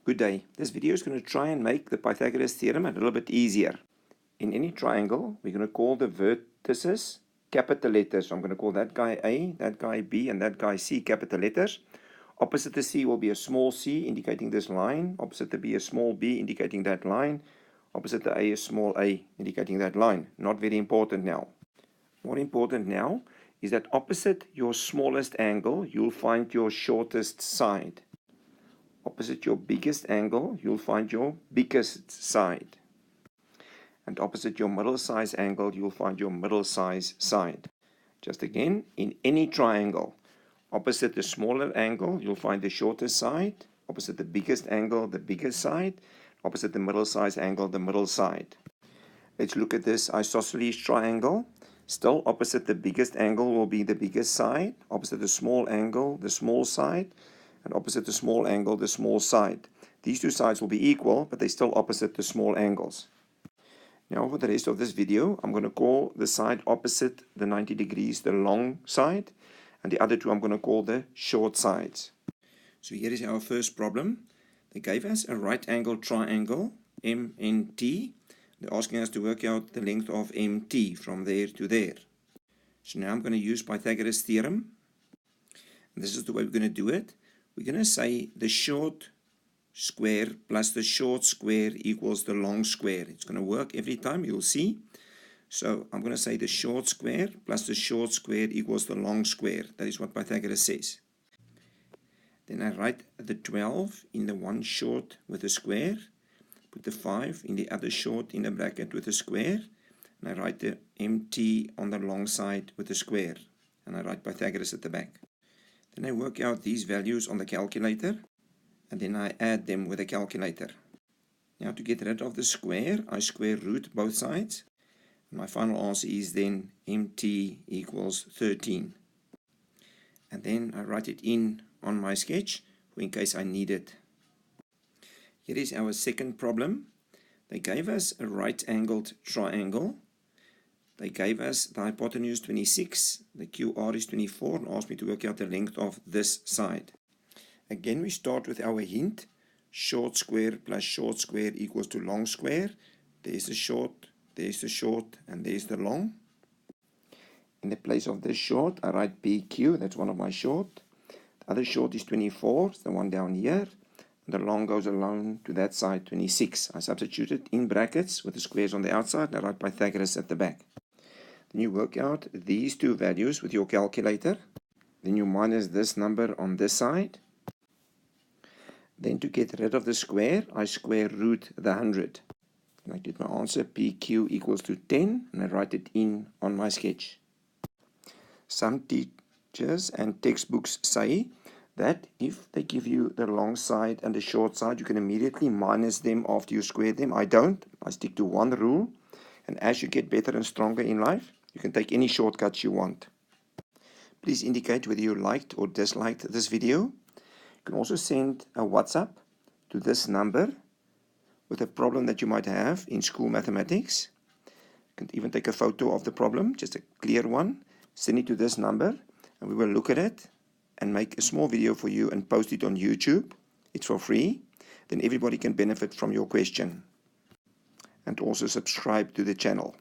Good day. This video is going to try and make the Pythagoras theorem a little bit easier. In any triangle, we're going to call the vertices capital letters. So I'm going to call that guy A, that guy B, and that guy C capital letters. Opposite the C will be a small c indicating this line. Opposite the B a small b indicating that line. Opposite the A a small a indicating that line. Not very important now. More important now is that opposite your smallest angle, you'll find your shortest side. Opposite your biggest angle, you'll find your biggest side. And opposite your middle size angle, you'll find your middle size side. Just again, in any triangle, opposite the smaller angle, you'll find the shortest side. Opposite the biggest angle, the biggest side. Opposite the middle size angle, the middle side. Let's look at this isosceles triangle. Still, opposite the biggest angle will be the biggest side. Opposite the small angle, the small side. And opposite the small angle, the small side. These two sides will be equal, but they're still opposite the small angles. Now for the rest of this video, I'm going to call the side opposite the 90 degrees the long side, and the other two I'm going to call the short sides. So here is our first problem. They gave us a right angled triangle, MNT. They're asking us to work out the length of MT from there to there. So now I'm going to use Pythagoras theorem. And this is the way we're going to do it. We're going to say the short square plus the short square equals the long square. It's going to work every time, you'll see. So I'm going to say the short square plus the short square equals the long square. That is what Pythagoras says. Then I write the 12 in the one short with a square. Put the 5 in the other short in a bracket with a square. And I write the MT on the long side with a square. And I write Pythagoras at the back. Then I work out these values on the calculator, and then I add them with a calculator. Now to get rid of the square, I square root both sides. And my final answer is then MT equals 13. And then I write it in on my sketch in case I need it. Here is our second problem. They gave us a right-angled triangle. They gave us the hypotenuse 26, the QR is 24, and asked me to work out the length of this side. Again, we start with our hint. Short square plus short square equals to long square. There's the short, and there's the long. In the place of this short, I write PQ, that's one of my short. The other short is 24, it's the one down here. And the long goes along to that side, 26. I substitute it in brackets with the squares on the outside, and I write Pythagoras at the back. Then you work out these two values with your calculator. Then you minus this number on this side. Then to get rid of the square, I square root the 100. And I get my answer, PQ equals to 10, and I write it in on my sketch. Some teachers and textbooks say that if they give you the long side and the short side, you can immediately minus them after you square them. I don't. I stick to one rule. And as you get better and stronger in life, you can take any shortcuts you want. Please indicate whether you liked or disliked this video. You can also send a WhatsApp to this number with a problem that you might have in school mathematics. You can even take a photo of the problem, just a clear one. Send it to this number and we will look at it and make a small video for you and post it on YouTube. It's for free. Then everybody can benefit from your question. And also subscribe to the channel.